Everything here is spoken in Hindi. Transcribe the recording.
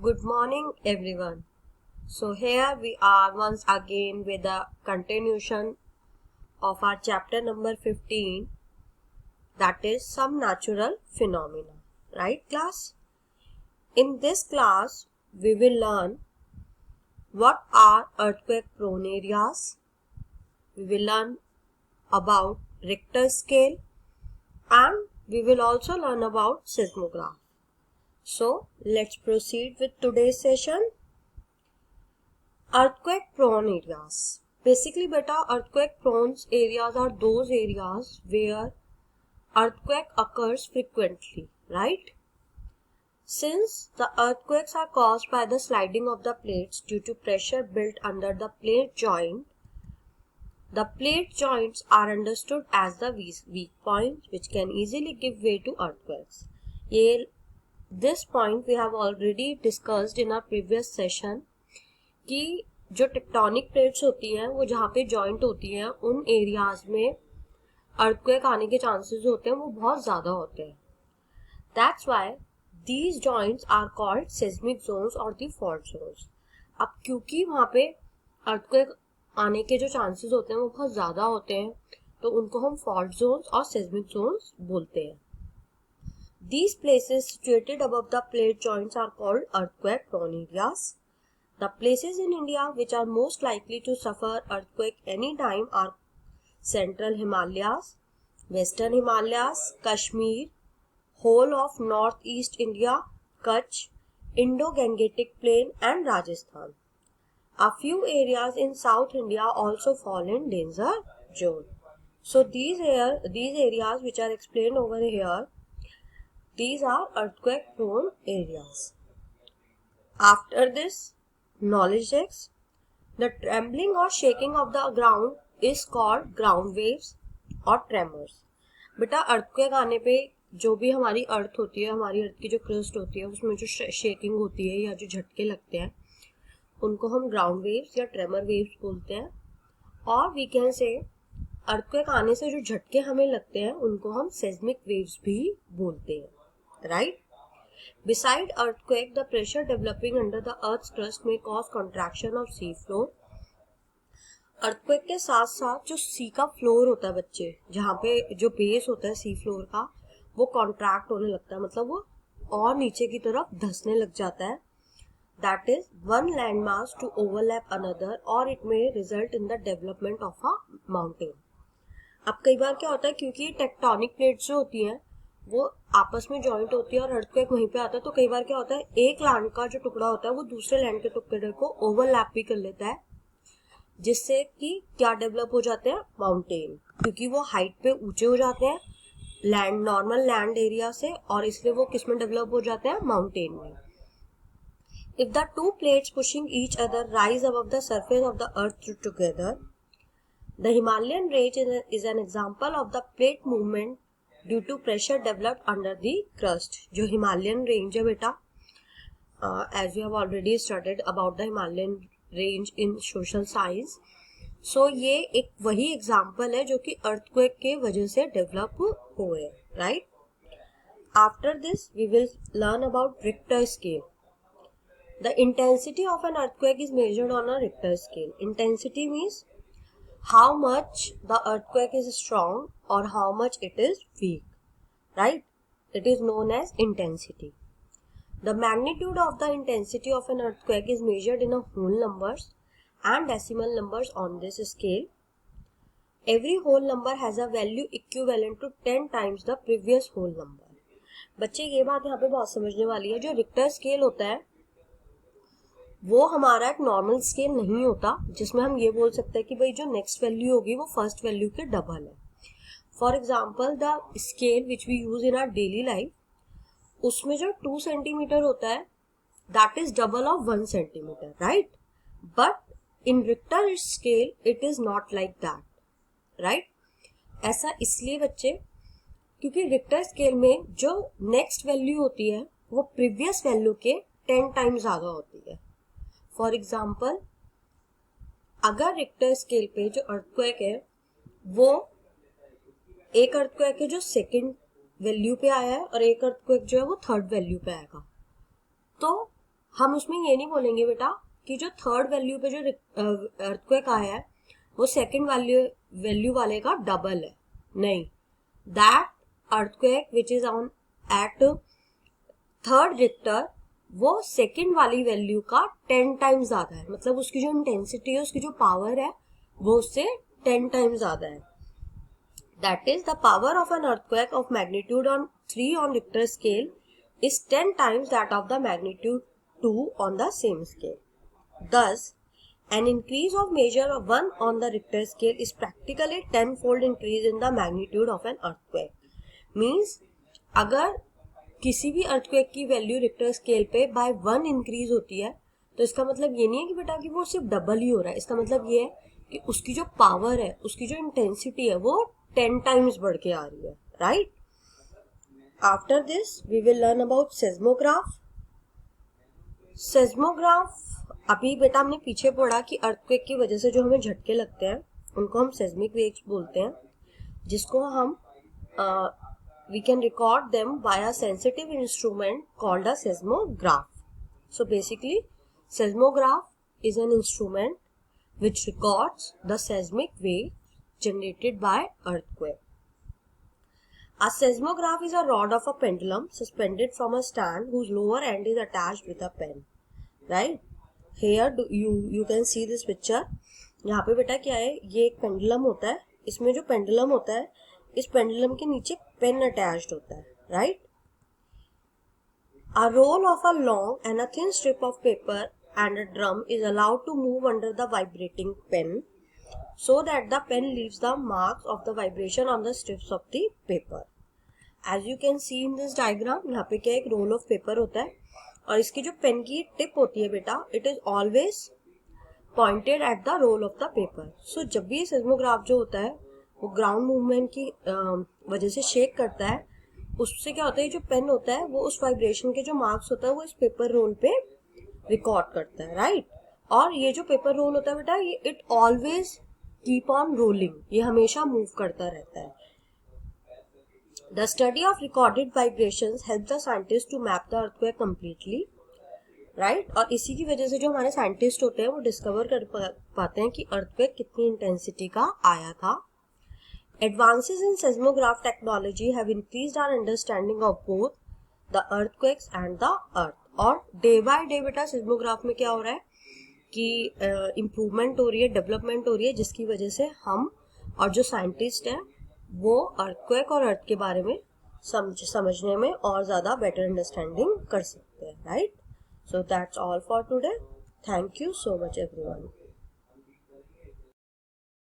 Good morning, everyone. So, here we are once again with the continuation of our chapter number 15, that is some natural phenomena. Right, class? In this class, we will learn what are earthquake prone areas. We will learn about Richter scale and we will also learn about seismograph. So, let's proceed with today's session. Earthquake prone areas. Basically beta, earthquake prone areas are those areas where earthquake occurs frequently, right? Since the earthquakes are caused by the sliding of the plates due to pressure built under the plate joint, the plate joints are understood as the weak points which can easily give way to earthquakes. This point we have already discussed in our previous session कि जो टेक्टोनिक प्लेट्स होती हैं वो जहाँ पे जॉइंट होती हैं उन एरियाज में अर्थक्वेक आने के चांसेस होते हैं वो बहुत ज़्यादा होते हैं. That's why these joints are called seismic zones और दी फॉल्ट जोन्स. अब क्योंकि वहाँ पे अर्थक्वेक आने के जो चांसेस होते हैं वो बहुत ज़्यादा होते हैं तो उनको हम फॉल्ट जोन्स और सेस्मिक जोन्स बोलते हैं. These places situated above the plate joints are called earthquake prone areas. The places in India which are most likely to suffer earthquake any time are Central Himalayas, Western Himalayas, Kashmir, whole of Northeast India, Kutch, Indo-Gangetic Plain and Rajasthan. A few areas in South India also fall in danger zone. So these areas which are explained over here, these are earthquake prone areas. After this, knowledge checks. The trembling or shaking of the ground is called ground waves और tremors. बेटा अर्थक्वेक आने पे जो भी हमारी अर्थ होती है, हमारी अर्थ की जो क्रस्ट होती है उसमें जो शेकिंग होती है या जो झटके लगते हैं उनको हम ग्राउंड वेव्स या ट्रेमर वेव्स बोलते हैं. और वी कैन से अर्थक्वेक आने से जो झटके हमें लगते हैं उनको हम सेस्मिक वेव्स भी बोलते हैं. Right? Beside earthquake, the pressure developing under the earth's crust may cause contraction of sea floor. Earthquake के साथ साथ जो सी का फ्लोर होता है बच्चे, जहाँ पे जो बेस होता है सी फ्लोर का वो कॉन्ट्रैक्ट होने लगता है, मतलब वो और नीचे की तरफ धंसने लग जाता है. That is one landmass to overlap another or it may result in the development of a mountain. अब कई बार क्या होता है क्योंकि टेक्टोनिक प्लेट्स जो होती हैं वो आपस में जॉइंट होती है और अर्थक्वेक वहीं पे आता है तो कई बार क्या होता है एक लैंड का जो टुकड़ा होता है वो दूसरे लैंड के टुकड़े को ओवरलैप भी कर लेता है जिससे कि क्या डेवलप हो जाते हैं माउंटेन, क्योंकि वो हाइट पे ऊंचे हो जाते हैं लैंड नॉर्मल लैंड एरिया से और इसलिए वो किस में डेवलप हो जाते हैं माउंटेन में. If the two plates pushing each other rise above the surface of the earth together, the Himalayan range is an example of the plate movement due to pressure developed under the crust. जो हिमालयन रेंज है बेटा, as you have already studied about the Himalayan range in social science, so ये एक वही एग्जाम्पल है जो कि अर्थक्वेक के वजह से डेवलप हुए. Right? After this we will learn about Richter scale. The intensity of an earthquake is measured on a Richter scale. Intensity means how much the earthquake is strong or how much it is weak, right? It is known as intensity. The magnitude of the intensity of an earthquake is measured in a whole numbers and decimal numbers on this scale. Every whole number has a value equivalent to 10 times the previous whole number. बच्चे ये बात यहाँ पे बहुत समझने वाली है. जो रिक्टर स्केल होता है वो हमारा एक नॉर्मल स्केल नहीं होता जिसमें हम ये बोल सकते हैं कि भाई जो नेक्स्ट वैल्यू होगी वो फर्स्ट वैल्यू के डबल है. For example the scale which we use in our daily life, उसमें जो 2 सेंटीमीटर होता है that is double of 1 centimetre, right? But in Richter scale it is not like that. Right? ऐसा इसलिए बच्चे क्योंकि रिक्टर स्केल में जो नेक्स्ट वैल्यू होती है वो प्रीवियस वैल्यू के 10 टाइम्स ज्यादा होती है. फॉर एग्जाम्पल, अगर रिक्टर स्केल पे जो अर्थक्वेक है वो एक अर्थक्वेक है जो सेकंड वैल्यू पे आया है और एक अर्थक्वेक जो है वो थर्ड वैल्यू पे आएगा, तो हम उसमें ये नहीं बोलेंगे बेटा कि जो थर्ड वैल्यू पे जो अर्थक्वेक आया है वो सेकंड वैल्यू वाले का डबल है, नहीं, that earthquake which is on at third Richter वो सेकंड वाली वैल्यू का 10 टाइम्स ज्यादा है, मतलब उसकी जो इंटेंसिटी है, उसकी जो पावर है वो उससे 10 टाइम्स ज्यादा है. That is the power of an earthquake of magnitude on 3 on Richter scale is 10 times that of the magnitude 2 on the same scale. Thus, an increase of measure of 1 on the Richter scale is practically 10-fold increase in the magnitude of an earthquake. Means, अगर किसी भी earthquake की वैल्यू रिक्टर स्केल पे बाय 1 इंक्रीज होती है तो इसका मतलब ये नहीं है कि बेटा कि वो सिर्फ डबल ही हो रहा है. इसका मतलब ये है कि उसकी जो पावर है, उसकी जो इंटेंसिटी है वो 10 टाइम्स बढ़ के आ रही है, right? After this, we will learn about seismograph. Seismograph अभी बेटा हमने पीछे पढ़ा कि अर्थक्वेक की वजह से जो हमें झटके लगते हैं उनको हम सेस्मिक वेव्स बोलते हैं, जिसको हम we can record them via sensitive instrument called a seismograph. So basically, seismograph is an instrument which records the seismic wave generated by earthquake. A seismograph is a rod of a pendulum suspended from a stand whose lower end is attached with a pen. Right? Here you can see this picture. यहाँ पे बेटा क्या है, ये एक पेंडुलम होता है. इसमें जो पेंडुलम होता है, इस पेंडुलम के नीचे पेन अटैच्ड होता है. Right? A roll of a long and a thin strip of paper and a drum is allowed to move under the vibrating pen so that the pen leaves the marks of the vibration on the strips of the paper. As you can see in this diagram, यहाँ पे क्या एक रोल ऑफ पेपर होता है और इसकी जो पेन की टिप होती है बेटा, it is always pointed at the roll of the paper. So जब भी सेस्मोग्राफ जो होता है वो ग्राउंड मूवमेंट की वजह से शेक करता है, उससे क्या होता है, जो पेन होता है वो उस वाइब्रेशन के जो मार्क्स होता है वो इस पेपर रोल पे रिकॉर्ड करता है, राइट? और ये जो पेपर रोल होता है बेटा, ये it always keep on rolling, ये हमेशा मूव करता रहता है. The study of recorded vibrations helps the scientists to map the earthquake completely, right? और इसी की वजह से जो हमारे साइंटिस्ट होते हैं वो डिस्कवर कर पाते हैं कि earthquake कितनी इंटेंसिटी का आया था. Advances in seismograph technology have increased our understanding of both the earthquakes and the earth. और डे बाय डे बेटा seismograph में क्या हो रहा है कि इम्प्रूवमेंट हो रही है, डेवलपमेंट हो रही है, जिसकी वजह से हम और जो साइंटिस्ट हैं वो अर्थक्वेक और अर्थ के बारे में समझने में और ज़्यादा बेटर अंडरस्टैंडिंग कर सकते हैं, right? So that's all for today. Thank you so much everyone.